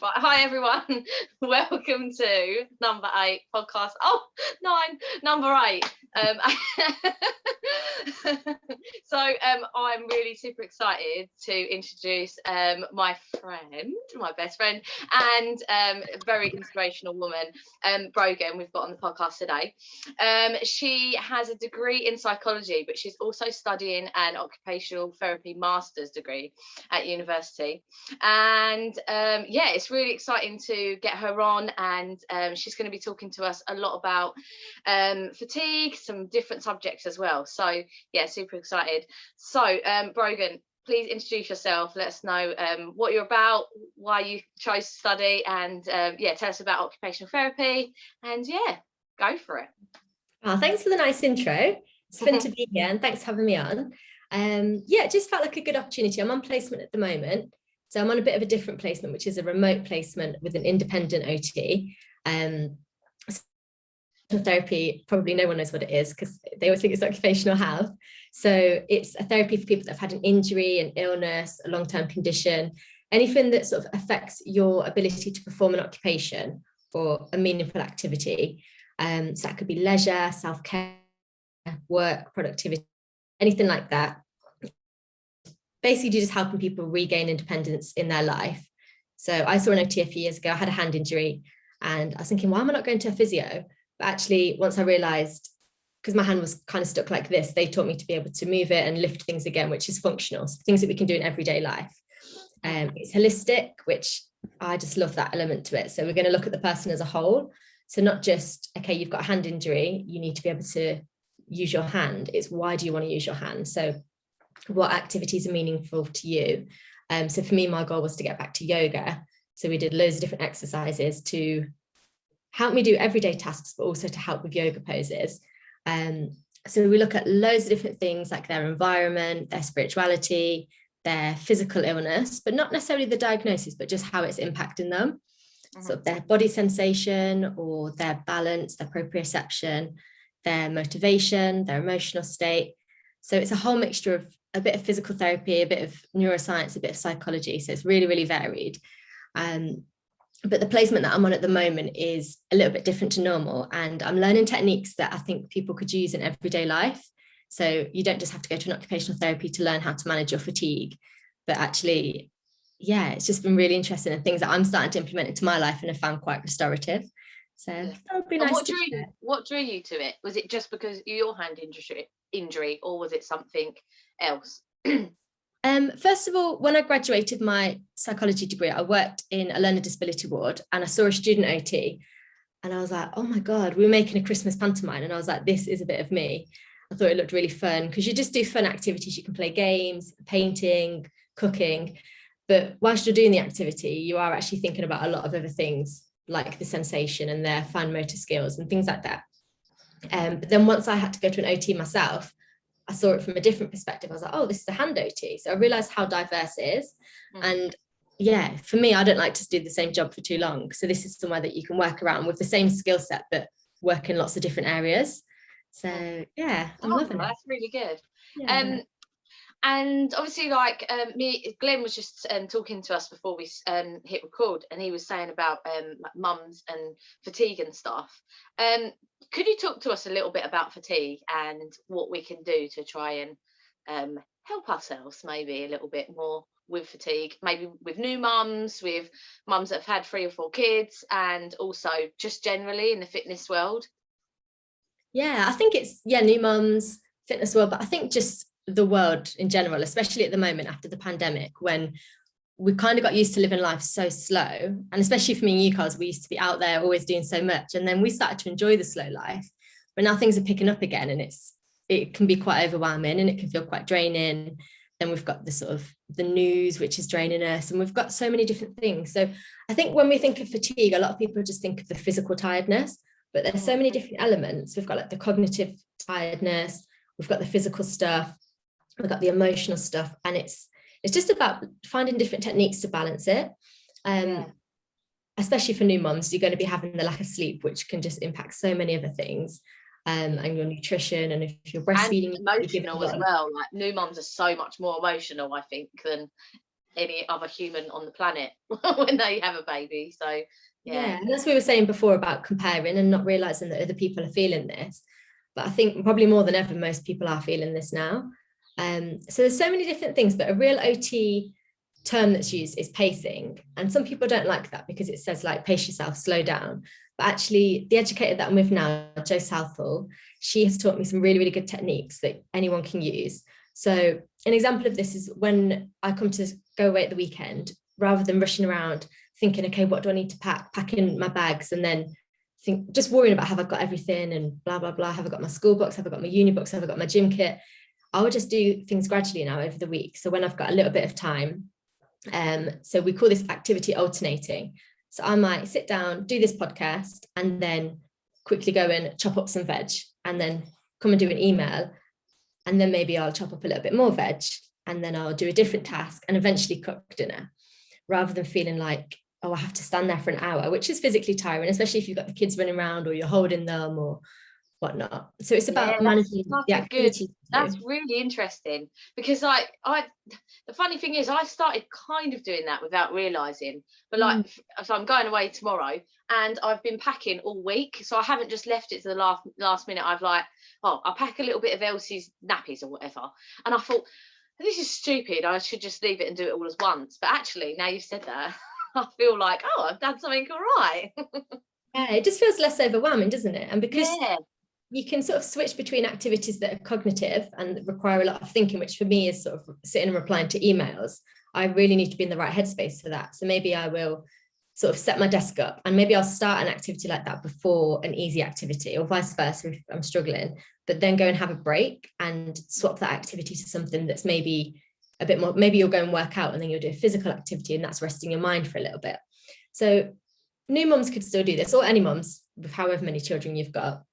Right, hi everyone. Welcome to number 8 podcast. Oh, 9, number 8. So I'm really super excited to introduce my friend, my best friend, and a very inspirational woman, Brogan. We've got on the podcast today. She has a degree in psychology, but she's also studying an occupational therapy master's degree at university. And yeah, it's really exciting to get her on, and she's going to be talking to us a lot about fatigue, some different subjects as well. So yeah, super excited. So Brogan, please introduce yourself. Let us know what you're about, why you chose to study, and yeah, tell us about occupational therapy, and yeah, go for it. Oh, thanks for the nice intro. It's fun to be here, and thanks for having me on. Yeah, it just felt like a good opportunity. I'm on placement at the moment, so I'm on a bit of a different placement, which is a remote placement with an independent OT. Therapy, probably no one knows what it is because they always think it's occupational health. So it's a therapy for people that have had an injury, an illness, a long-term condition, anything that sort of affects your ability to perform an occupation or a meaningful activity. So that could be leisure, self-care, work, productivity, anything like that. Basically just helping people regain independence in their life. So I saw an OT a few years ago. I had a hand injury and I was thinking, why am I not going to a physio? But actually, once I realized, because my hand was kind of stuck like this, they taught me to be able to move it and lift things again, which is functional. So things that we can do in everyday life. It's holistic, which I just love that element to it. So we're going to look at the person as a whole. So not just, okay, you've got a hand injury, you need to be able to use your hand. It's why do you want to use your hand? So what activities are meaningful to you? So for me, my goal was to get back to yoga. So we did loads of different exercises to help me do everyday tasks, but also to help with yoga poses. So we look at loads of different things like their environment, their spirituality, their physical illness, but not necessarily the diagnosis, but just how it's impacting them. So their body sensation or their balance, their proprioception, their motivation, their emotional state. So it's a whole mixture of a bit of physical therapy, a bit of neuroscience, a bit of psychology. So it's really, really varied. But the placement that I'm on at the moment is a little bit different to normal. And I'm learning techniques that I think people could use in everyday life. So you don't just have to go to an occupational therapy to learn how to manage your fatigue, but actually, yeah, it's just been really interesting and things that I'm starting to implement into my life and have found quite restorative. So that would be nice. What drew you to it? Was it just because of your hand injury, or was it something else? First of all, when I graduated my psychology degree, I worked in a learner disability ward and I saw a student OT and I was like, oh my God, we were making a Christmas pantomime. And I was like, this is a bit of me. I thought it looked really fun because you just do fun activities. You can play games, painting, cooking. But whilst you're doing the activity, you are actually thinking about a lot of other things like the sensation and their fine motor skills and things like that. But then once I had to go to an OT myself, I saw it from a different perspective. I was like, oh, this is a hand OT. So I realized how diverse it is. And yeah, for me, I don't like to do the same job for too long. So this is somewhere that you can work around with the same skill set, but work in lots of different areas. So yeah, I'm loving it. That's really good. Yeah. And obviously, like Glenn was just talking to us before we hit record, and he was saying about like mums and fatigue and stuff. Could you talk to us a little bit about fatigue and what we can do to try and help ourselves maybe a little bit more with fatigue, maybe with new mums, with mums that have had 3 or 4 kids, and also just generally in the fitness world? Yeah, I think it's, new mums, fitness world, but I think just the world in general, especially at the moment after the pandemic, when we kind of got used to living life so slow, and especially for me and you, Carls, we used to be out there always doing so much, and then we started to enjoy the slow life, but now things are picking up again, and it can be quite overwhelming and it can feel quite draining. Then we've got the sort of the news, which is draining us, and we've got so many different things. So I think when we think of fatigue, a lot of people just think of the physical tiredness, but there's so many different elements. We've got like the cognitive tiredness, we've got the physical stuff, we've got the emotional stuff, and it's just about finding different techniques to balance it. Especially for new moms, you're going to be having the lack of sleep, which can just impact so many other things, and your nutrition, and if you're breastfeeding, and emotional as well. Like new moms are so much more emotional, I think, than any other human on the planet when they have a baby. So yeah, and as we were saying before about comparing and not realizing that other people are feeling this, but I think probably more than ever most people are feeling this now. So there's so many different things, but a real OT term that's used is pacing, and some people don't like that because it says like pace yourself, slow down. But actually the educator that I'm with now, Jo Southall, she has taught me some really, really good techniques that anyone can use. So an example of this is when I come to go away at the weekend, rather than rushing around thinking, okay, what do I need to pack in my bags, and then just worrying about have I got everything and blah blah blah, have I got my school books, have I got my uni books, have I got my gym kit. I would just do things gradually now over the week. So when I've got a little bit of time, so we call this activity alternating. So I might sit down, do this podcast, and then quickly go and chop up some veg, and then come and do an email, and then maybe I'll chop up a little bit more veg, and then I'll do a different task and eventually cook dinner, rather than feeling like, oh, I have to stand there for an hour, which is physically tiring, especially if you've got the kids running around or you're holding them or whatnot. So it's about managing the activity. That's really interesting, because like the funny thing is I started kind of doing that without realizing, but like so I'm going away tomorrow and I've been packing all week, so I haven't just left it to the last minute. I've like, oh, I'll pack a little bit of Elsie's nappies or whatever, and I thought this is stupid, I should just leave it and do it all at once. But actually now you've said that, I feel like, oh, I've done something all right. Yeah, it just feels less overwhelming, doesn't it? And because you can sort of switch between activities that are cognitive and require a lot of thinking, which for me is sort of sitting and replying to emails. I really need to be in the right headspace for that. So maybe I will sort of set my desk up, and maybe I'll start an activity like that before an easy activity, or vice versa if I'm struggling, but then go and have a break and swap that activity to something that's maybe a bit more, maybe you'll go and work out and then you'll do a physical activity, and that's resting your mind for a little bit. So new mums could still do this, or any mums with however many children you've got.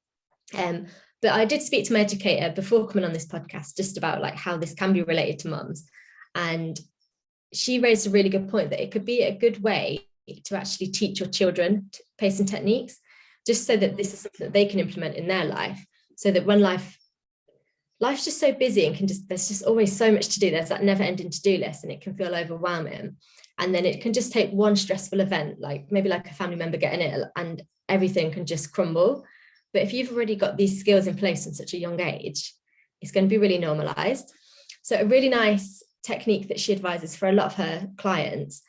But I did speak to my educator before coming on this podcast just about like how this can be related to mums, and she raised a really good point that it could be a good way to actually teach your children pacing techniques, just so that this is something that they can implement in their life, so that when life's just so busy and there's just always so much to do, there's that never-ending to-do list, and it can feel overwhelming, and then it can just take one stressful event, like maybe like a family member getting ill, and everything can just crumble. But if you've already got these skills in place from such a young age, it's going to be really normalized. So a really nice technique that she advises for a lot of her clients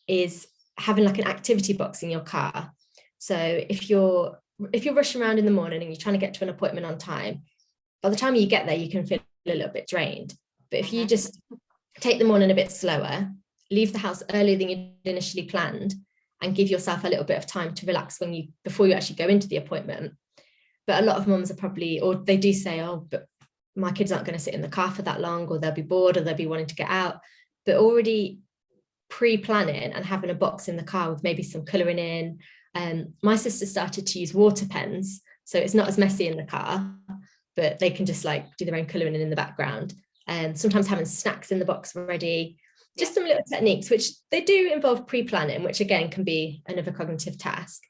is having like an activity box in your car. So if you're rushing around in the morning and you're trying to get to an appointment on time, by the time you get there, you can feel a little bit drained. But if you just take the morning a bit slower, leave the house earlier than you initially planned, and give yourself a little bit of time to relax before you actually go into the appointment. But a lot of mums are probably, or they do say, oh, but my kids aren't going to sit in the car for that long, or they'll be bored, or they'll be wanting to get out. But already pre-planning and having a box in the car with maybe some colouring in. My sister started to use water pens, so it's not as messy in the car, but they can just like do their own colouring in the background. And sometimes having snacks in the box ready, just some little techniques, which they do involve pre-planning, which again can be another cognitive task.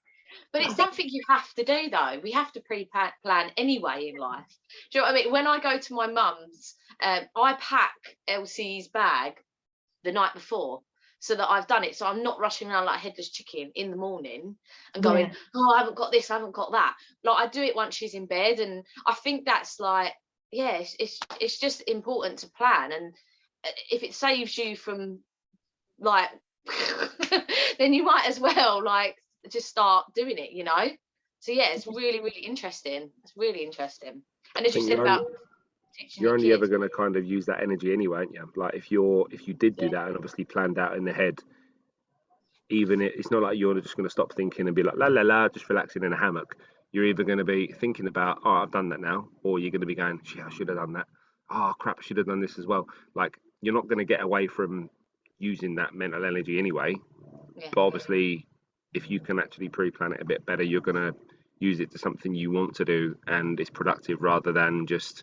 But it's something you have to do, though. We have to pre-plan anyway in life. Do you know what I mean? When I go to my mum's, I pack Elsie's bag the night before, so that I've done it. So I'm not rushing around like a headless chicken in the morning and going, oh, I haven't got this, I haven't got that. Like I do it once she's in bed. And I think that's like, yeah, it's just important to plan. And if it saves you from like, then you might as well like just start doing it, you know. So yeah, it's really, really interesting. It's really interesting. And as you said about you're only ever going to kind of use that energy anyway, aren't you? Like if you did do that and obviously planned out in the head, even it's not like you're just going to stop thinking and be like la la la, just relaxing in a hammock. You're either going to be thinking about, oh, I've done that now, or you're going to be going, shit, I should have done that. Oh crap, I should have done this as well. Like you're not going to get away from using that mental energy anyway. But obviously if you can actually pre-plan it a bit better, you're going to use it to something you want to do and it's productive, rather than just,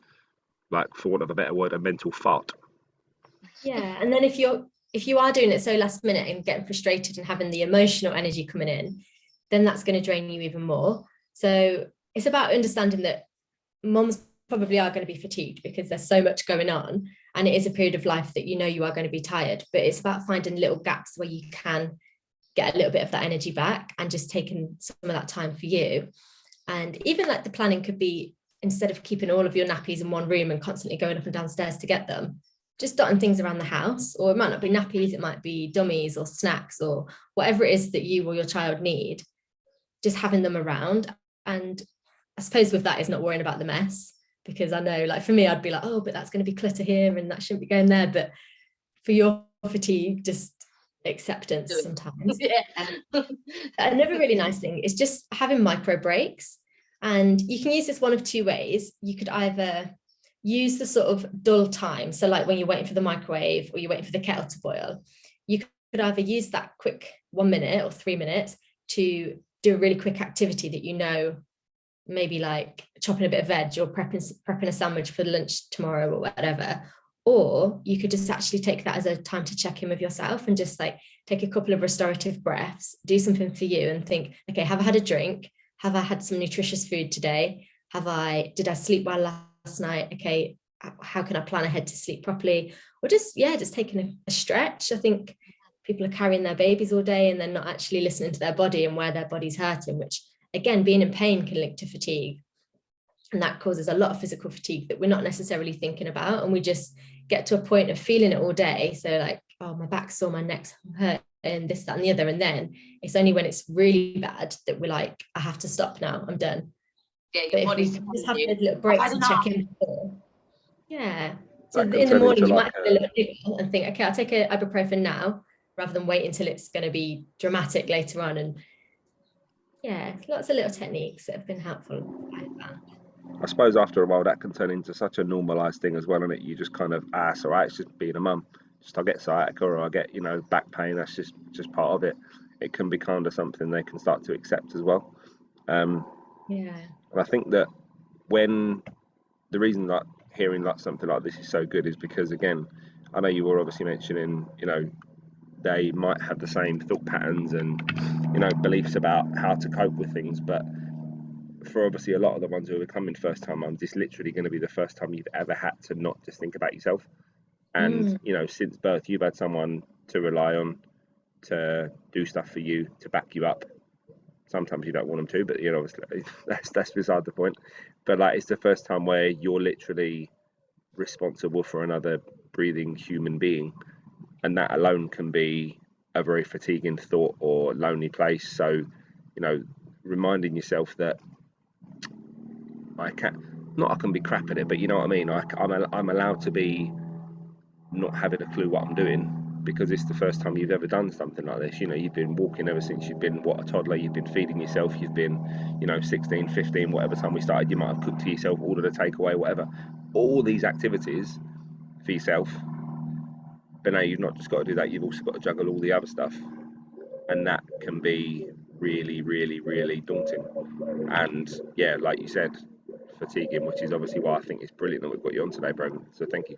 like, for want of a better word, a mental fart. Yeah, and then if you are doing it so last minute and getting frustrated and having the emotional energy coming in, then that's going to drain you even more. So it's about understanding that mums probably are going to be fatigued because there's so much going on, and it is a period of life that you know you are going to be tired, but it's about finding little gaps where you can get a little bit of that energy back and just taking some of that time for you. And even like the planning could be, instead of keeping all of your nappies in one room and constantly going up and downstairs to get them, just dotting things around the house. Or it might not be nappies, it might be dummies or snacks or whatever it is that you or your child need, just having them around. And I suppose with that is not worrying about the mess, because I know, like for me, I'd be like, oh, but that's going to be clutter here and that shouldn't be going there. But for your fatigue, just acceptance sometimes. Another really nice thing is just having micro breaks. And you can use this one of two ways. You could either use the sort of dull time, so like when you're waiting for the microwave or you're waiting for the kettle to boil, you could either use that quick 1 minute or 3 minutes to do a really quick activity that you know, maybe like chopping a bit of veg or prepping a sandwich for lunch tomorrow or whatever. Or you could just actually take that as a time to check in with yourself and just like take a couple of restorative breaths, do something for you and think, okay, have I had a drink? Have I had some nutritious food today? Did I sleep well last night? Okay, how can I plan ahead to sleep properly? Or just taking a stretch. I think people are carrying their babies all day and they're not actually listening to their body and where their body's hurting, which again, being in pain can link to fatigue. And that causes a lot of physical fatigue that we're not necessarily thinking about. And we just get to a point of feeling it all day. So like, oh, my back's sore, my neck's hurt, and this, that, and the other. And then it's only when it's really bad that we're like, I have to stop now, I'm done. Yeah, your body's just have those little breaks and check in before. Yeah. So in the morning, you might have a little nibble and think, okay, I'll take a ibuprofen now, rather than wait until it's going to be dramatic later on. And yeah, lots of little techniques that have been helpful. I suppose after a while that can turn into such a normalised thing as well, and you just kind of, it's all right, it's just being a mum. Just I get sciatica or I get, back pain. That's just part of it. It can be kind of something they can start to accept as well. And I think that when the reason that hearing like something like this is so good is because, again, I know you were obviously mentioning, they might have the same thought patterns and, beliefs about how to cope with things, but for obviously a lot of the ones who are becoming first time mums, it's literally going to be the first time you've ever had to not just think about yourself. And since birth you've had someone to rely on to do stuff for you, to back you up. Sometimes you don't want them to, but obviously that's beside the point. But like, it's the first time where you're literally responsible for another breathing human being, and that alone can be a very fatiguing thought or lonely place. So reminding yourself that I can be crap at it, but you know what I mean, I'm allowed to be not having a clue what I'm doing, because it's the first time you've ever done something like this. You've been walking ever since you've been a toddler, you've been feeding yourself, you've been 16, 15, whatever time we started, you might have cooked for yourself, ordered a takeaway, whatever, all these activities for yourself. But now you've not just got to do that, you've also got to juggle all the other stuff, and that can be really, really, really daunting. And yeah, like you said, fatiguing, which is obviously why I think it's brilliant that we've got you on today, Brogan. So thank you.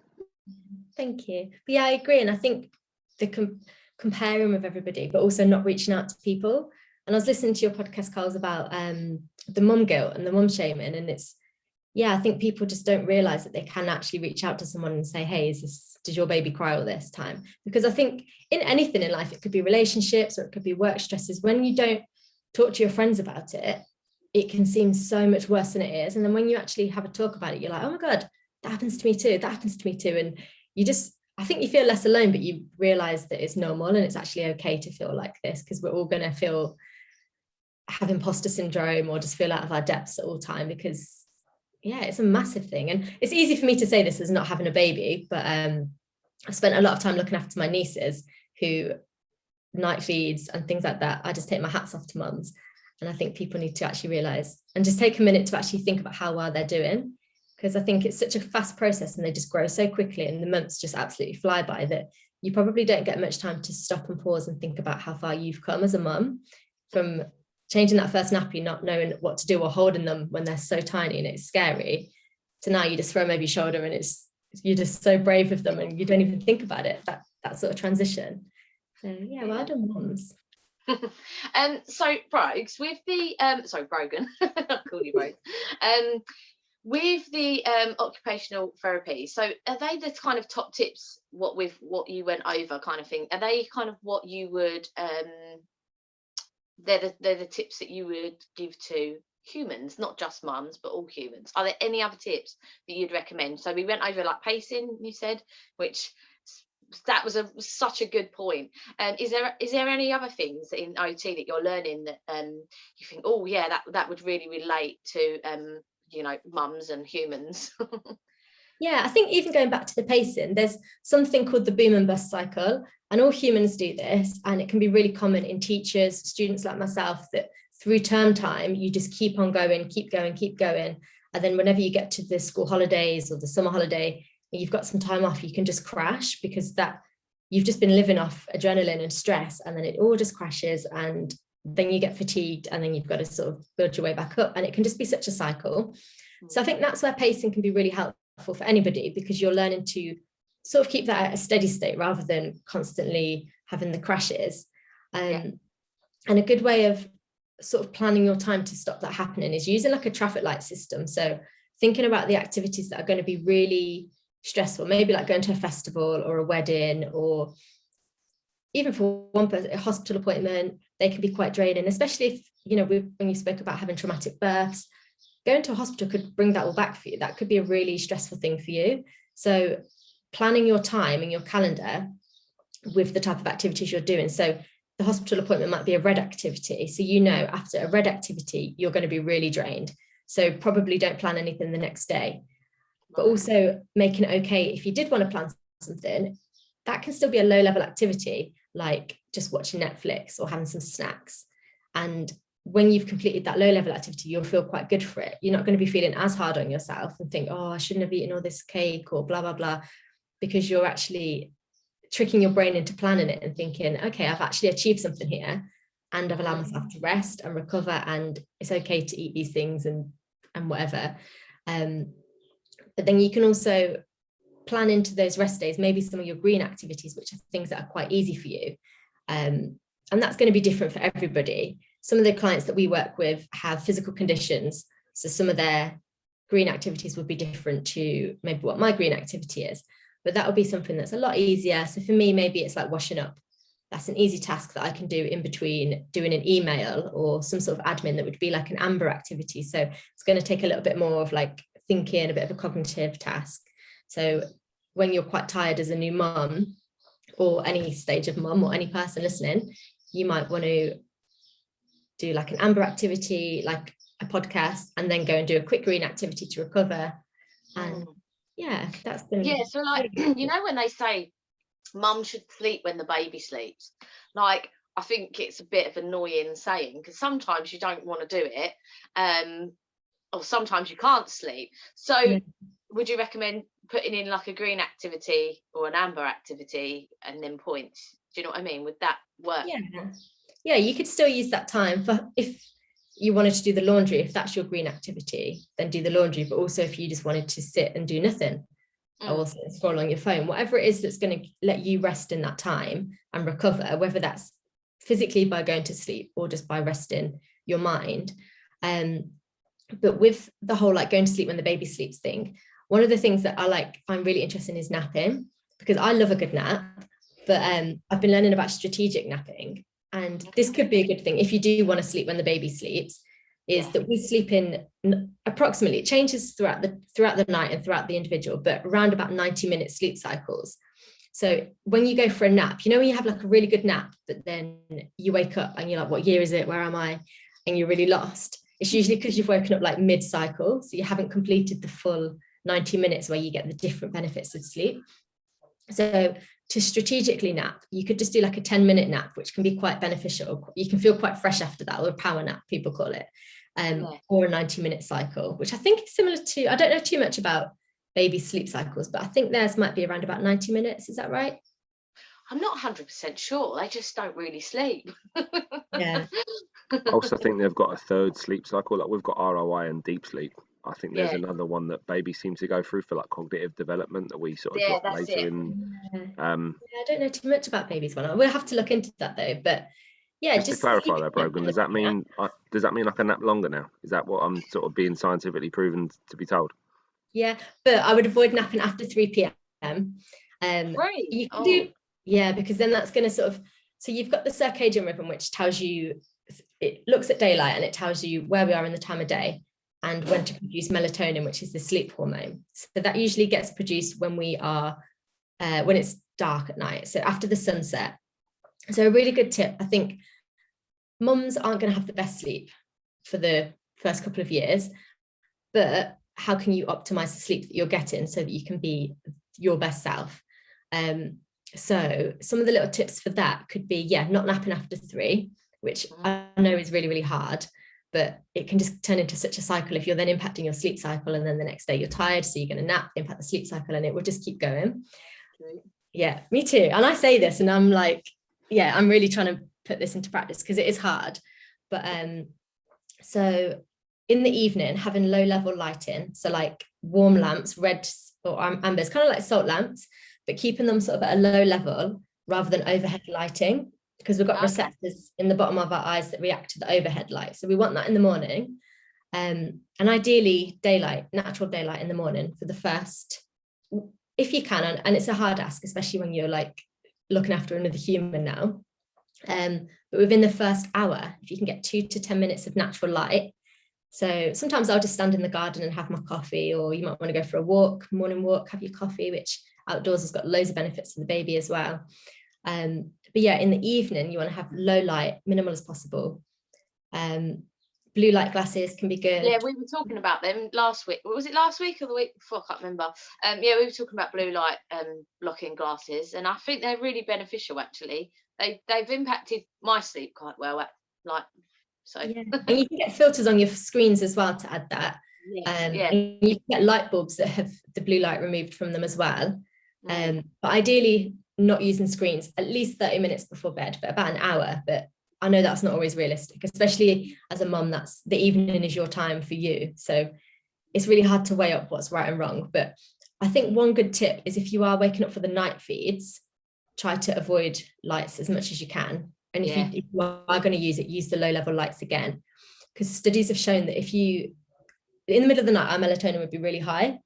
Thank you. But yeah, I agree. And I think the comparing with everybody, but also not reaching out to people. And I was listening to your podcast, Carl's, about the mum guilt and the mum shaming. And I think people just don't realize that they can actually reach out to someone and say, hey, did your baby cry all this time? Because I think in anything in life, it could be relationships or it could be work stresses. When you don't talk to your friends about it, it can seem so much worse than it is. And then when you actually have a talk about it, you're like, oh my God, that happens to me too. That happens to me too. And I think you feel less alone, but you realize that it's normal and it's actually okay to feel like this, because we're all going to have imposter syndrome or just feel out of our depths at all time, because it's a massive thing. And it's easy for me to say this as not having a baby, but I've spent a lot of time looking after my nieces who night feeds and things like that. I just take my hats off to mums. And I think people need to actually realize and just take a minute to actually think about how well they're doing, because I think it's such a fast process and they just grow so quickly and the months just absolutely fly by that you probably don't get much time to stop and pause and think about how far you've come as a mum, from changing that first nappy, not knowing what to do, or holding them when they're so tiny and it's scary, to now you just throw them over your shoulder and you're just so brave with them and you don't even think about it, that sort of transition. So well done, mums. So Brogs, with the Brogan, I'll call you Brogan. With the occupational therapy, so are they the kind of top tips, what you went over kind of thing? Are they kind of what you would they're the tips that you would give to humans, not just mums, but all humans? Are there any other tips that you'd recommend? So we went over like pacing, you said, which that was such a good point. Is there any other things in OT that you're learning that you think, oh yeah, that would really relate to mums and humans? Yeah, I think even going back to the pacing, there's something called the boom and bust cycle, and all humans do this, and it can be really common in teachers, students like myself, that through term time, you just keep on going, keep going, keep going. And then whenever you get to the school holidays or the summer holiday, and you've got some time off, you can just crash, because that you've just been living off adrenaline and stress, and then it all just crashes, and then you get fatigued, and then you've got to sort of build your way back up, and it can just be such a cycle. So I think that's where pacing can be really helpful for anybody, because you're learning to sort of keep that at a steady state rather than constantly having the crashes. And a good way of sort of planning your time to stop that happening is using like a traffic light system. So thinking about the activities that are going to be really stressful, maybe like going to a festival or a wedding, or even for one person, a hospital appointment, they can be quite draining, especially if, when you spoke about having traumatic births, going to a hospital could bring that all back for you. That could be a really stressful thing for you. So planning your time and your calendar with the type of activities you're doing. So the hospital appointment might be a red activity. So after a red activity, you're going to be really drained. So probably don't plan anything the next day. But also making it okay, if you did want to plan something, that can still be a low level activity, like just watching Netflix or having some snacks. And when you've completed that low level activity, you'll feel quite good for it. You're not going to be feeling as hard on yourself and think, oh, I shouldn't have eaten all this cake or blah, blah, blah, because you're actually tricking your brain into planning it and thinking, okay, I've actually achieved something here, and I've allowed myself to rest and recover, and it's okay to eat these things and whatever. But then you can also plan into those rest days, maybe some of your green activities, which are things that are quite easy for you. And that's going to be different for everybody. Some of the clients that we work with have physical conditions, so some of their green activities would be different to maybe what my green activity is, but that would be something that's a lot easier. So for me, maybe it's like washing up. That's an easy task that I can do in between doing an email or some sort of admin that would be like an amber activity. So it's going to take a little bit more of like thinking, a bit of a cognitive task. So when you're quite tired as a new mum, or any stage of mum, or any person listening, you might want to do like an amber activity, like a podcast, and then go and do a quick green activity to recover. And that's been so like when they say mum should sleep when the baby sleeps, like I think it's a bit of an annoying saying, because sometimes you don't want to do it, or sometimes you can't sleep. So would you recommend putting in like a green activity or an amber activity and then points? Do you know what I mean? Would that work? Yeah, you could still use that time for, if you wanted to do the laundry, if that's your green activity, then do the laundry. But also if you just wanted to sit and do nothing, or scroll on your phone, whatever it is that's going to let you rest in that time and recover, whether that's physically by going to sleep or just by resting your mind. But with the whole like going to sleep when the baby sleeps thing, one of the things that I find really interesting is napping, because I love a good nap, but I've been learning about strategic napping. And this could be a good thing if you do want to sleep when the baby sleeps, is that we sleep in approximately, it changes throughout the night and throughout the individual, but around about 90-minute sleep cycles. So when you go for a nap, when you have like a really good nap, but then you wake up and you're like, what year is it? Where am I? And you're really lost. It's usually because you've woken up like mid-cycle, so you haven't completed the full 90 minutes where you get the different benefits of sleep. So to strategically nap, you could just do like a 10-minute nap, which can be quite beneficial. You can feel quite fresh after that, or a power nap, people call it, or a 90-minute cycle, which I think is similar to, I don't know too much about baby sleep cycles, but I think theirs might be around about 90 minutes. Is that right? I'm not 100% sure. They just don't really sleep. Yeah. I also think they've got a third sleep cycle. Like we've got ROI and deep sleep. I think there's another one that babies seem to go through for like cognitive development that we sort of drop later in. I don't know too much about babies one. We'll have to look into that though. But Yeah, Just to clarify that, Brogan, does that mean I can nap longer now? Is that what I'm sort of being scientifically proven to be told? Yeah, but I would avoid napping after 3 p.m. You can do, yeah, because then that's going to sort of, so you've got the circadian rhythm, which tells you, it looks at daylight and it tells you where we are in the time of day and when to produce melatonin, which is the sleep hormone. So that usually gets produced when we are, when it's dark at night, so after the sunset. So a really good tip, I think mums aren't going to have the best sleep for the first couple of years, but how can you optimize the sleep that you're getting so that you can be your best self? So some of the little tips for that could be, not napping after 3, which I know is really, really hard, but it can just turn into such a cycle if you're then impacting your sleep cycle, and then the next day you're tired, so you're going to nap, impact the sleep cycle, and it will just keep going. Yeah, me too. And I say this and I'm like, I'm really trying to put this into practice because it is hard. But so in the evening, having low level lighting, so like warm lamps, red or ambers, kind of like salt lamps, but keeping them sort of at a low level rather than overhead lighting, because we've got receptors in the bottom of our eyes that react to the overhead light. So we want that in the morning. And ideally daylight, natural daylight in the morning for the first, if you can, and it's a hard ask, especially when you're like looking after another human now. But within the first hour, if you can get 2 to 10 minutes of natural light. So sometimes I'll just stand in the garden and have my coffee, or you might want to go for a walk, morning walk, have your coffee, which outdoors has got loads of benefits for the baby as well. But in the evening, you want to have low light, minimal as possible. Blue light glasses can be good. Yeah, we were talking about them last week. Was it last week or the week before? I can't remember. We were talking about blue light blocking glasses, and I think they're really beneficial. Actually, they've impacted my sleep quite well. And you can get filters on your screens as well to add that. And you can get light bulbs that have the blue light removed from them as well. But ideally, not using screens at least 30 minutes before bed, but about an hour. But I know that's not always realistic, especially as a mum. That's the evening is your time for you, so it's really hard to weigh up what's right and wrong. But I think one good tip is, if you are waking up for the night feeds, try to avoid lights as much as you can. And if you are going to use it, use the low level lights again, because studies have shown that if you, in the middle of the night, our melatonin would be really high.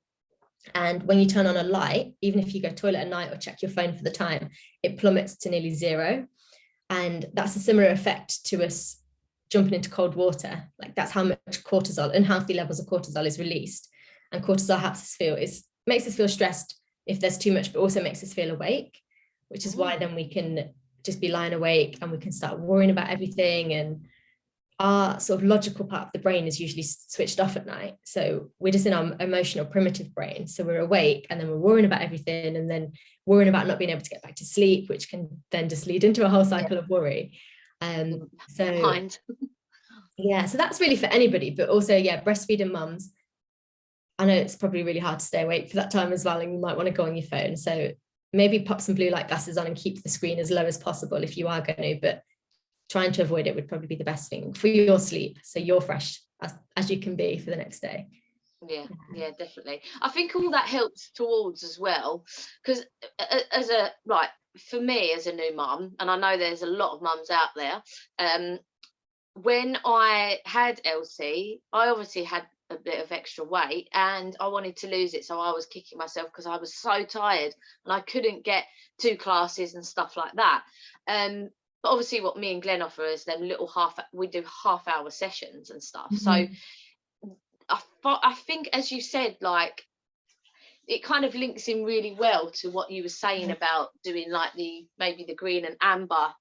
And when you turn on a light, even if you go toilet at night or check your phone for the time, it plummets to nearly 0. And that's a similar effect to us jumping into cold water. Like, that's how much cortisol, unhealthy levels of cortisol, is released. And cortisol makes us feel stressed if there's too much, but also makes us feel awake, which is why then we can just be lying awake and we can start worrying about everything. And our sort of logical part of the brain is usually switched off at night. So we're just in our emotional primitive brain. So we're awake and then we're worrying about everything, and then worrying about not being able to get back to sleep, which can then just lead into a whole cycle of worry. So that's really for anybody, but also breastfeeding mums, I know it's probably really hard to stay awake for that time as well, and you might want to go on your phone. So maybe pop some blue light glasses on and keep the screen as low as possible if you are going to, but trying to avoid it would probably be the best thing for your sleep, so you're fresh as you can be for the next day. Yeah, definitely. I think all that helps towards as well, because for me as a new mum, and I know there's a lot of mums out there, when I had Elsie, I obviously had a bit of extra weight and I wanted to lose it, so I was kicking myself because I was so tired and I couldn't get 2 classes and stuff like that. But obviously what me and Glenn offer is them little we do half-hour sessions and stuff. So I think, as you said, like, it kind of links in really well to what you were saying about doing like maybe the green and amber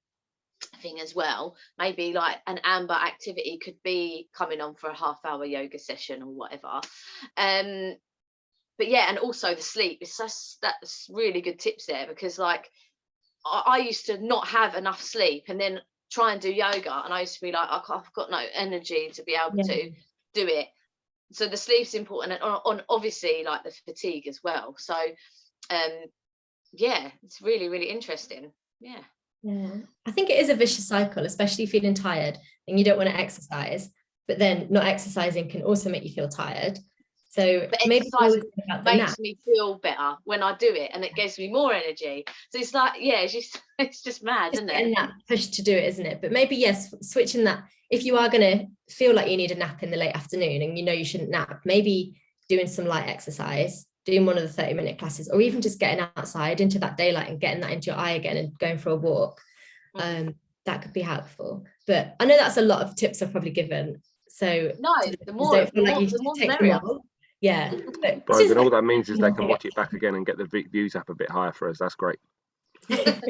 thing as well. Maybe like an amber activity could be coming on for a half-hour yoga session or whatever. But and also the sleep, that's really good tips there, because like I used to not have enough sleep and then try and do yoga, and I used to be like, I've got no energy to be able to do it. So the sleep's important, and on obviously like the fatigue as well. So it's really, really interesting. I think it is a vicious cycle, especially feeling tired and you don't want to exercise, but then not exercising can also make you feel tired. So but maybe exercise about the makes nap. me feel better when I do it, and it gives me more energy. So it's like, yeah, it's just mad, isn't it? Getting that push to do it, isn't it? But maybe, yes, switching that, if you are going to feel like you need a nap in the late afternoon and you know you shouldn't nap, maybe doing some light exercise, doing one of the 30-minute classes, or even just getting outside into that daylight and getting that into your eye again and going for a walk. That could be helpful. But I know that's a lot of tips I've probably given. So no, the more the merrier. Yeah. Brogan, all that means is they can watch it back again and get the views up a bit higher for us. That's great. But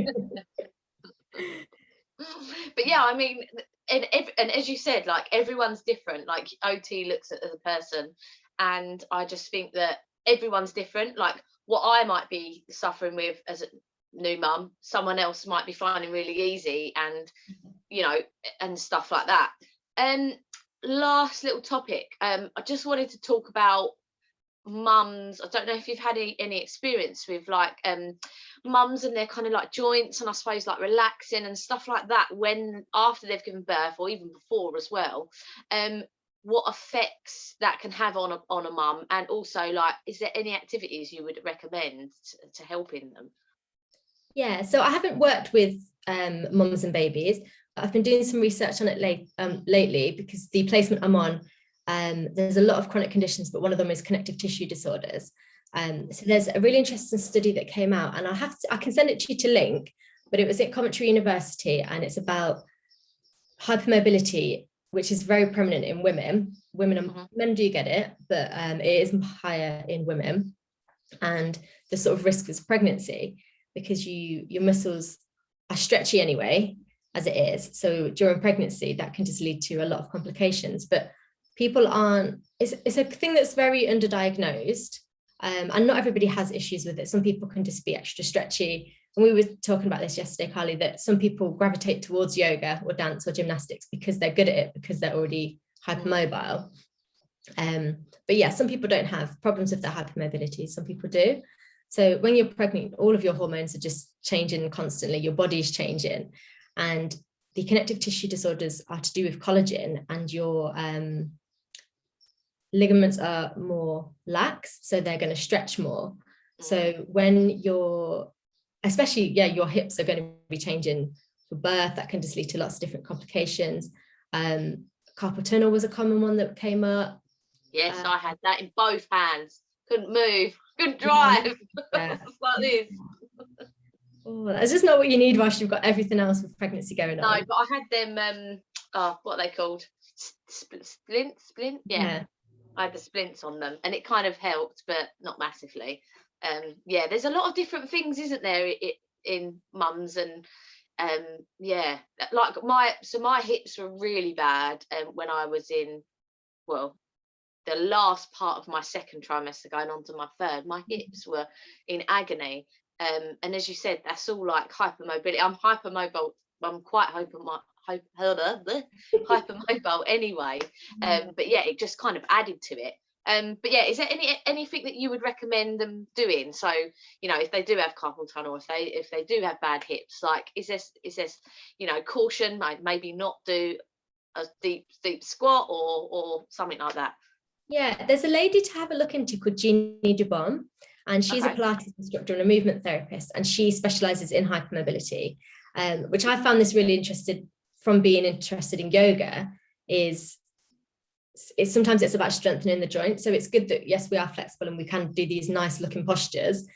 yeah, I mean, and as you said, like, everyone's different. Like, OT looks at the person, and I just think that everyone's different. Like, what I might be suffering with as a new mum, someone else might be finding really easy, and you know, and stuff like that. Last little topic, I just wanted to talk about mums. I don't know if you've had any experience with, like, mums and their kind of like joints, and I suppose like relaxing and stuff like that when after they've given birth, or even before as well. What effects that can have on a mum, and also, like, is there any activities you would recommend to helping them? Yeah, so I haven't worked with mums and babies. I've been doing some research on it lately, because the placement I'm on, there's a lot of chronic conditions, but one of them is connective tissue disorders. So there's a really interesting study that came out, and I can send it to you to link, but it was at Coventry University, and it's about hypermobility, which is very prominent in women. Women and men do get it, but it is higher in women, and the sort of risk is pregnancy, because your muscles are stretchy anyway, as it is. So during pregnancy, that can just lead to a lot of complications. But people it's a thing that's very underdiagnosed, and not everybody has issues with it. Some people can just be extra stretchy. And we were talking about this yesterday, Carly, that some people gravitate towards yoga or dance or gymnastics because they're good at it, because they're already hypermobile. But yeah, some people don't have problems with their hypermobility, some people do. So when you're pregnant, all of your hormones are just changing constantly, your body's changing. And the connective tissue disorders are to do with collagen, and your ligaments are more lax, so they're going to stretch more. So when especially, your hips are going to be changing for birth, that can just lead to lots of different complications. Carpal tunnel was a common one that came up. Yes, I had that in both hands. Couldn't move, couldn't drive. Like this. Oh, that's just not what you need whilst you've got everything else with pregnancy going on. No, but I had them, what are they called? Splints? Yeah. I had the splints on them, and it kind of helped, but not massively. Yeah, there's a lot of different things, isn't there, in mums, and like my hips were really bad when I was in, well, the last part of my second trimester going on to my third. My hips were in agony, and as you said, that's all like hypermobility. I'm hypermobile. I'm quite hypermobile anyway, but yeah, it just kind of added to it. But yeah, is there anything that you would recommend them doing? So, you know, if they do have carpal tunnel, if they do have bad hips, like, is this you know, caution, like maybe not do a deep squat or something like that? Yeah, there's a lady to have a look into called Jeannie Dubon, and she's a Pilates instructor and a movement therapist, and she specializes in hypermobility, which I found this really interested from being interested in yoga. Sometimes it's about strengthening the joint. So it's good that, yes, we are flexible and we can do these nice looking postures,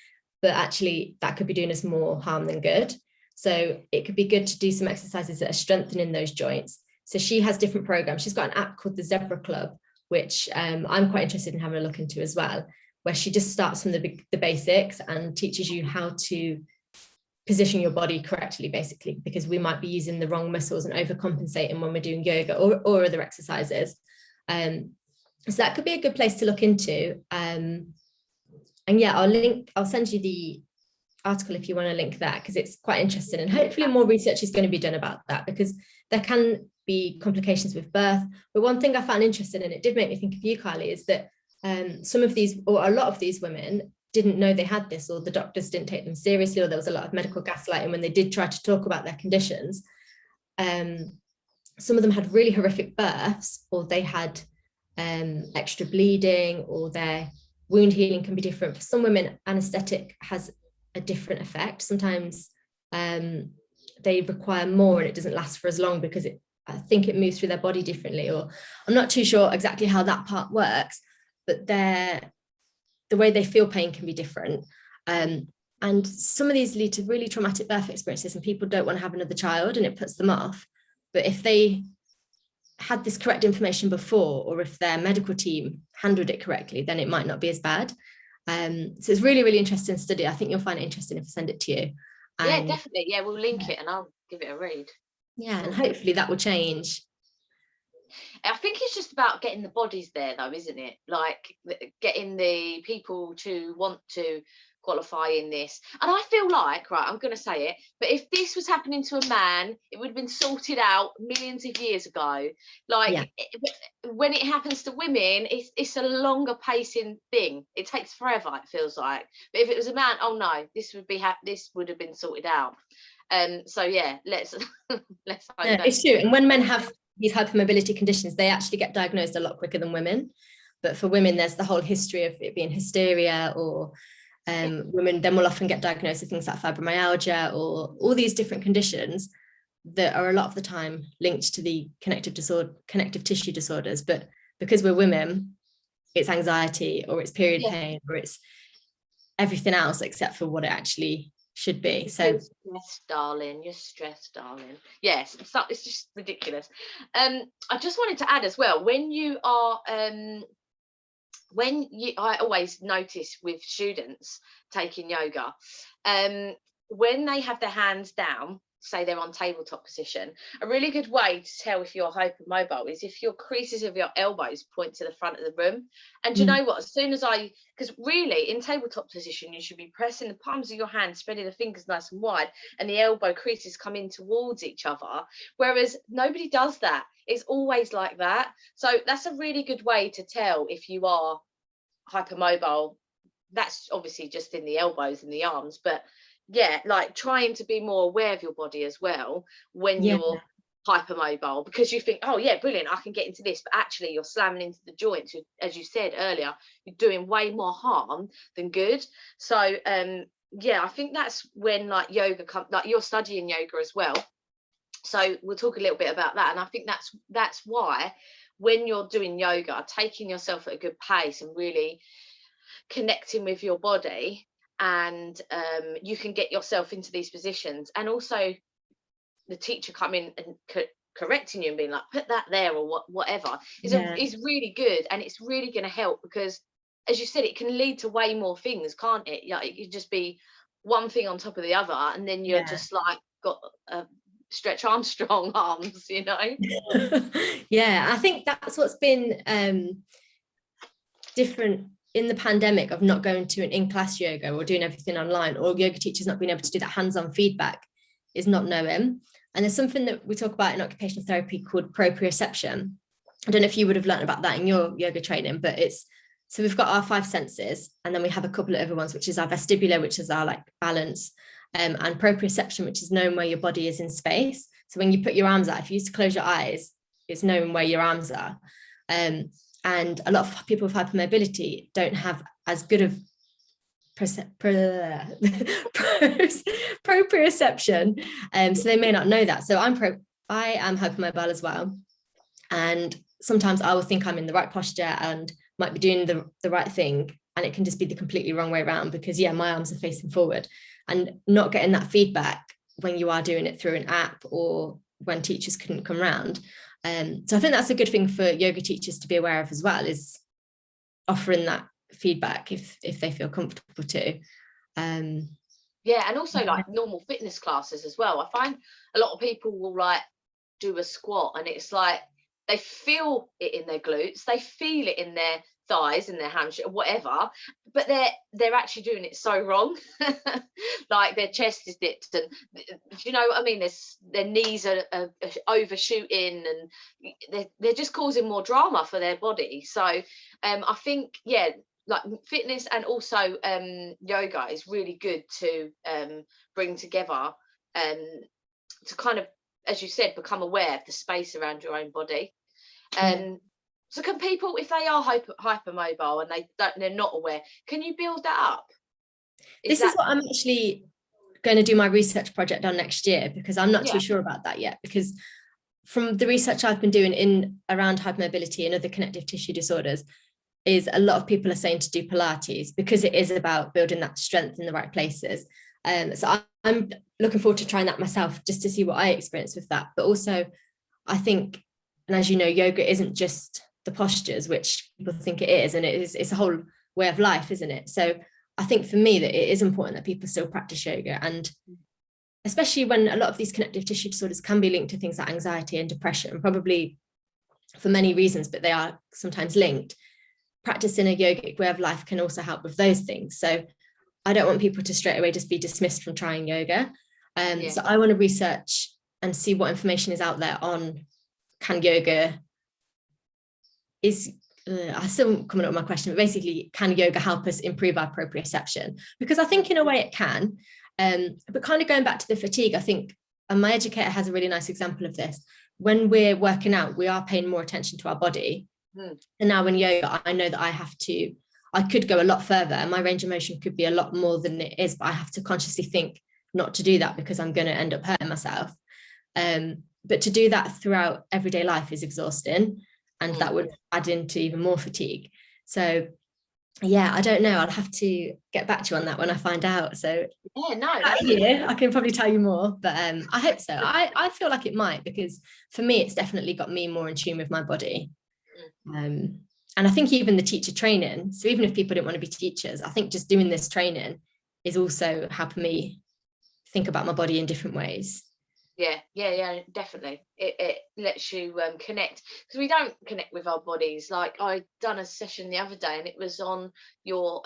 but actually that could be doing us more harm than good. So it could be good to do some exercises that are strengthening those joints. So she has different programs. She's got an app called the Zebra Club, which I'm quite interested in having a look into as well, where she just starts from the basics and teaches you how to position your body correctly, basically, because we might be using the wrong muscles and overcompensating when we're doing yoga or other exercises. So that could be a good place to look into. And yeah, I'll send you the article if you want to link that, because it's quite interesting, and hopefully more research is going to be done about that, because there can be complications with birth. But one thing I found interesting, and it did make me think of you, Kylie, is that some of these, or a lot of these women, didn't know they had this, or the doctors didn't take them seriously, or there was a lot of medical gaslighting when they did try to talk about their conditions. Some of them had really horrific births, or they had extra bleeding, or their wound healing can be different. For some women, anaesthetic has a different effect. Sometimes they require more and it doesn't last for as long because I think it moves through their body differently, or I'm not too sure exactly how that part works, but the way they feel pain can be different. And some of these lead to really traumatic birth experiences, and people don't want to have another child and it puts them off. But if they had this correct information before, or if their medical team handled it correctly, then it might not be as bad. So it's really, really interesting study. I think you'll find it interesting if I send it to you. Yeah, definitely. Yeah, we'll link it and I'll give it a read. Yeah, and hopefully that will change. I think it's just about getting the bodies there, though, isn't it? Like getting the people to want to qualify in this. And I feel like, right, I'm going to say it, but if this was happening to a man, it would have been sorted out millions of years ago. Like when it happens to women, it's a longer pacing thing. It takes forever, it feels like. But if it was a man, oh no, this would have been sorted out. So yeah, let's hope it's true. And when men have these hypermobility conditions, they actually get diagnosed a lot quicker than women. But for women, there's the whole history of it being hysteria, or women then will often get diagnosed with things like fibromyalgia, or all these different conditions that are a lot of the time linked to the connective tissue disorders. But because we're women, it's anxiety, or it's period pain, or it's everything else except for what it actually should be. So you're stressed, darling. Yes, it's just ridiculous. I just wanted to add as well, when you are I always notice with students taking yoga, when they have their hands down, say they're on tabletop position, a really good way to tell if you're hypermobile is if your creases of your elbows point to the front of the room. And you know what, as soon as because really in tabletop position, you should be pressing the palms of your hands, spreading the fingers nice and wide, and the elbow creases come in towards each other, whereas nobody does that. It's always like that. So that's a really good way to tell if you are hypermobile. That's obviously just in the elbows and the arms, but yeah, like trying to be more aware of your body as well when you're hypermobile, because you think, oh yeah, brilliant, I can get into this, but actually you're slamming into the joints. As you said earlier, you're doing way more harm than good. So yeah, I think that's when like yoga comes, like you're studying yoga as well, so we'll talk a little bit about that. And I think that's why when you're doing yoga, taking yourself at a good pace and really connecting with your body, and you can get yourself into these positions, and also the teacher coming and correcting you and being like, put that there, or whatever is really good. And it's really going to help, because as you said, it can lead to way more things, can't it? Yeah, it could just be one thing on top of the other, and then you're just like got Stretch Armstrong arms, you know. Yeah, I think that's what's been different in the pandemic, of not going to an in-class yoga or doing everything online, or yoga teachers not being able to do that hands-on feedback, is not knowing. And there's something that we talk about in occupational therapy called proprioception. I don't know if you would have learned about that in your yoga training, but so we've got our 5 senses, and then we have a couple of other ones, which is our vestibular, which is our like balance, and proprioception, which is knowing where your body is in space. So when you put your arms out, if you used to close your eyes, it's knowing where your arms are. And a lot of people with hypermobility don't have as good of proprioception, so they may not know that. So I am hypermobile as well, and sometimes I will think I'm in the right posture and might be doing the right thing, and it can just be the completely wrong way around, because my arms are facing forward, and not getting that feedback when you are doing it through an app or when teachers couldn't come round. So I think that's a good thing for yoga teachers to be aware of as well, is offering that feedback if they feel comfortable to. Yeah, and also like normal fitness classes as well. I find a lot of people will like do a squat, and it's like they feel it in their glutes, they feel it in their thighs and their hamstring, whatever, but they're actually doing it so wrong. Like their chest is dipped, and you know what I mean, their knees are overshooting, and they're just causing more drama for their body. So I think like fitness and also yoga is really good to bring together, to kind of, as you said, become aware of the space around your own body. So can people, if they are hypermobile and they're not aware, can you build that up? This is what I'm actually going to do my research project on next year, because I'm not too sure about that yet, because from the research I've been doing in around hypermobility and other connective tissue disorders, is a lot of people are saying to do Pilates, because it is about building that strength in the right places. So I'm looking forward to trying that myself, just to see what I experience with that. But also, I think, and as you know, yoga isn't just the postures, which people think it is, and it's a whole way of life, isn't it? So I think for me that it is important that people still practice yoga, and especially when a lot of these connective tissue disorders can be linked to things like anxiety and depression, probably for many reasons, but they are sometimes linked. Practicing a yogic way of life can also help with those things. So I don't want people to straight away just be dismissed from trying yoga. So I want to research and see what information is out there on can yoga I'm still coming up with my question, but basically, can yoga help us improve our proprioception? Because I think in a way it can. But kind of going back to the fatigue, I think, and my educator has a really nice example of this. When we're working out, we are paying more attention to our body. And now in yoga, I know that I could go a lot further, and my range of motion could be a lot more than it is, but I have to consciously think not to do that, because I'm going to end up hurting myself. But to do that throughout everyday life is exhausting, and that would add into even more fatigue. So yeah, I don't know, I'll have to get back to you on that when I find out. So I can probably tell you more, but I hope so. I feel like it might, because for me it's definitely got me more in tune with my body. And I think even the teacher training, so even if people didn't want to be teachers, I think just doing this training is also helping me think about my body in different ways. Yeah, definitely. It lets you connect, because we don't connect with our bodies. Like, I done a session the other day and it was on your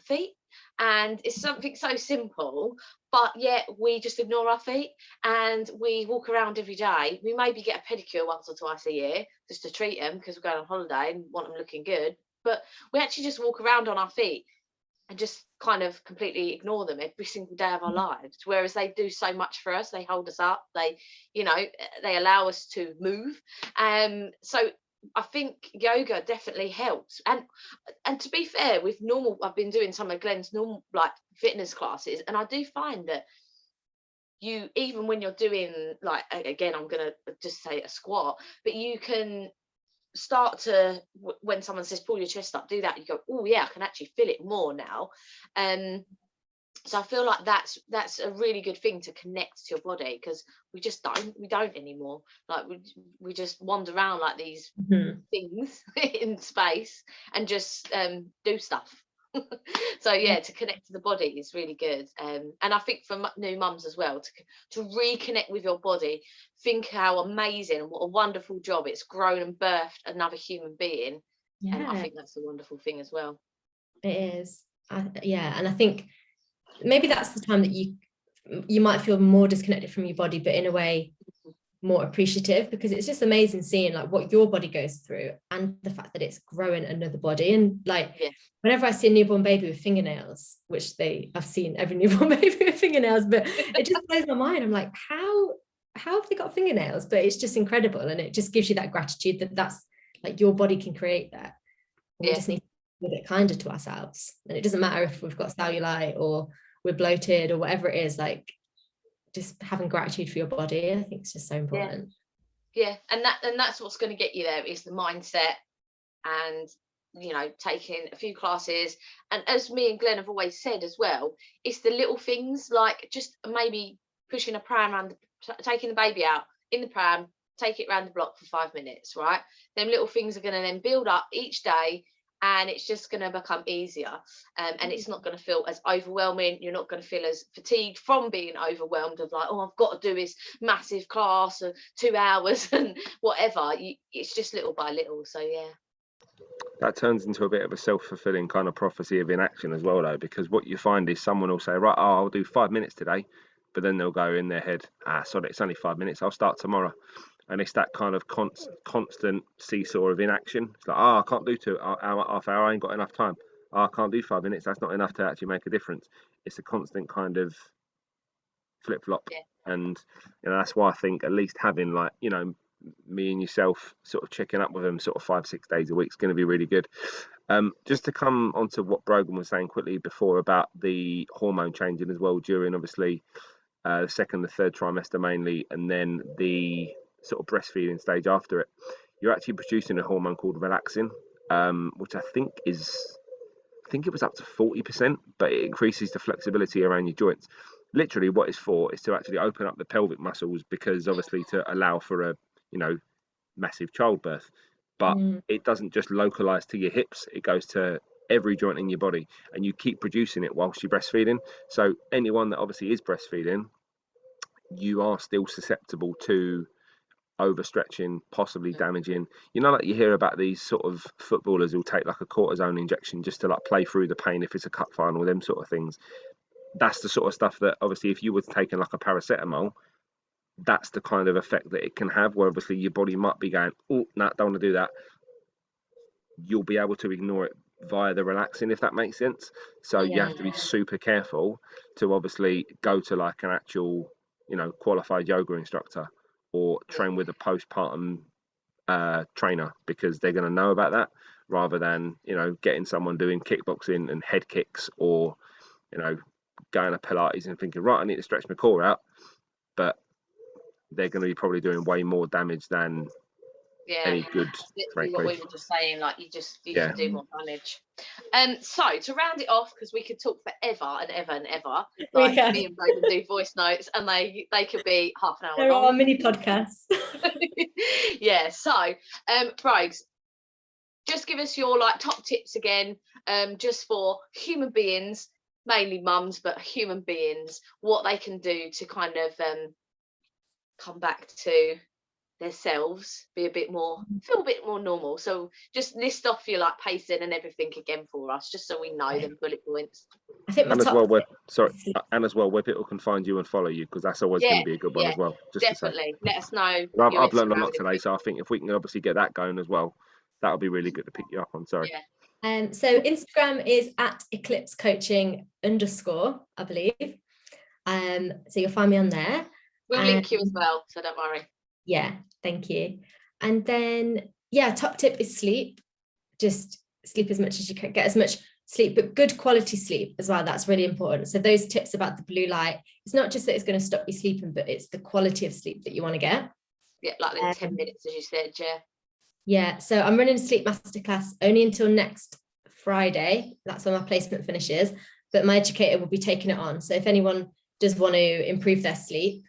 feet, and it's something so simple, but yet we just ignore our feet, and we walk around every day. We maybe get a pedicure once or twice a year just to treat them, because we're going on holiday and want them looking good, but we actually just walk around on our feet and just kind of completely ignore them every single day of our lives, whereas they do so much for us. They hold us up, they allow us to move. So I think yoga definitely helps. And to be fair, with normal, I've been doing some of Glenn's normal like fitness classes, and I do find that you, even when you're doing, like, again, I'm gonna just say a squat, but you can start to, when someone says pull your chest up, do that, you go, oh yeah, I can actually feel it more now. So I feel like that's a really good thing to connect to your body, because we don't anymore. Like we just wander around like these things in space and just do stuff. So yeah, to connect to the body is really good. And I think for new mums as well, to reconnect with your body, think how amazing and what a wonderful job it's grown and birthed another human being. And I think that's a wonderful thing as well. It is. And I think maybe that's the time that you might feel more disconnected from your body, but in a way more appreciative, because it's just amazing seeing like what your body goes through, and the fact that it's growing another body. And like whenever I see a newborn baby with fingernails, which I've seen every newborn baby with fingernails, but it just blows my mind. I'm like, how have they got fingernails? But it's just incredible, and it just gives you that gratitude that that's like your body can create that. We just need to be a bit kinder to ourselves, and it doesn't matter if we've got cellulite or we're bloated or whatever it is. Like, just having gratitude for your body, I think it's just so important. And that's what's going to get you there, is the mindset, and taking a few classes. And as me and Glenn have always said as well, it's the little things, like just maybe pushing a pram taking the baby out in the pram, take it around the block for 5 minutes, right? Them little things are going to then build up each day, and it's just going to become easier, and it's not going to feel as overwhelming. You're not going to feel as fatigued from being overwhelmed of like, oh, I've got to do this massive class of 2 hours and whatever. It's just little by little. So yeah, that turns into a bit of a self-fulfilling kind of prophecy of inaction as well, though, because what you find is someone will say, right, I'll do 5 minutes today, but then they'll go in their head, sorry, it's only 5 minutes, I'll start tomorrow. And it's that kind of constant seesaw of inaction. It's like, I can't do half hour, I ain't got enough time. I can't do 5 minutes, that's not enough to actually make a difference. It's a constant kind of flip-flop. And that's why I think at least having, like, me and yourself sort of checking up with them sort of 5-6 days a week is going to be really good. Just to come onto what Brogan was saying quickly before about the hormone changing as well during obviously the second and third trimester mainly, and then the sort of breastfeeding stage after it, you're actually producing a hormone called relaxin, which I think it was up to 40%, but it increases the flexibility around your joints. Literally what it's for is to actually open up the pelvic muscles, because obviously to allow for a, you know, massive childbirth. But it doesn't just localize to your hips, it goes to every joint in your body, and you keep producing it whilst you're breastfeeding. So anyone that obviously is breastfeeding, you are still susceptible to overstretching, possibly damaging. You know, like you hear about these sort of footballers who'll take like a cortisone injection just to like play through the pain if it's a cup final, them sort of things. That's the sort of stuff that obviously if you were taking like a paracetamol, that's the kind of effect that it can have, where obviously your body might be going, oh, no, don't want to do that. You'll be able to ignore it via the relaxing, if that makes sense. So you have to be super careful to obviously go to like an actual, you know, qualified yoga instructor or train with a postpartum trainer, because they're going to know about that, rather than, you know, getting someone doing kickboxing and head kicks, or, you know, going to Pilates and thinking, right, I need to stretch my core out, but they're going to be probably doing way more damage than any good. Literally what we were just saying, like you can do more damage. So to round it off, because we could talk forever and ever and ever, like me and Brogan do voice notes, and they could be half an hour there long. are mini podcasts. Yeah, so Brogs, just give us your like top tips again, just for human beings, mainly mums, but human beings, what they can do to kind of come back to themselves, feel a bit more normal. So just list off your like pacing and everything again for us, just so we know them bullet points. I think and as well where people can find you and follow you, because that's always going to be a good one as well. Just definitely to say, let us know. I've learned a lot today, so I think if we can obviously get that going as well, that would be really good to pick you up on. Sorry. So Instagram is at eclipsecoaching_, I believe. So you'll find me on there. We'll link you as well, so don't worry. Yeah, thank you. And then top tip is sleep. Just sleep as much as you can, get as much sleep, but good quality sleep as well. That's really important. So those tips about the blue light, it's not just that it's going to stop you sleeping, but it's the quality of sleep that you want to get. Yeah, like 10 minutes, as you said. Yeah, so I'm running a sleep masterclass only until next Friday. That's when my placement finishes, but my educator will be taking it on. So if anyone does want to improve their sleep,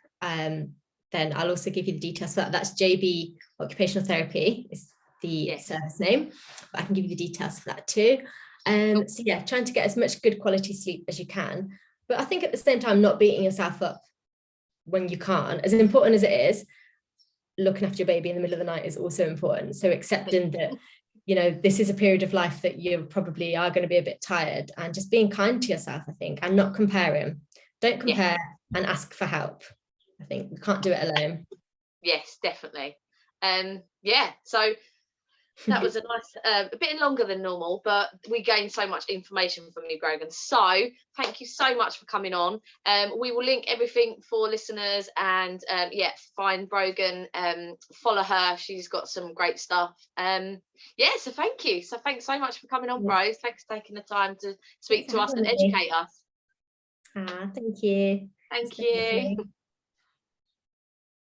then I'll also give you the details for that. That's JB Occupational Therapy is the service name, but I can give you the details for that too. So yeah, trying to get as much good quality sleep as you can, but I think at the same time not beating yourself up when you can't. As important as it is, looking after your baby in the middle of the night is also important. So accepting that, you know, this is a period of life that you probably are going to be a bit tired, and just being kind to yourself, I think, and not comparing. Don't compare and ask for help. I think we can't do it alone. Yes, definitely. So that was a nice, a bit longer than normal, but we gained so much information from you, Brogan. So thank you so much for coming on. We will link everything for listeners, and find Brogan, follow her. She's got some great stuff. So thank you. So thanks so much for coming on, Bros. Thanks for taking the time to speak to us and educate us. Thank you. Thank you.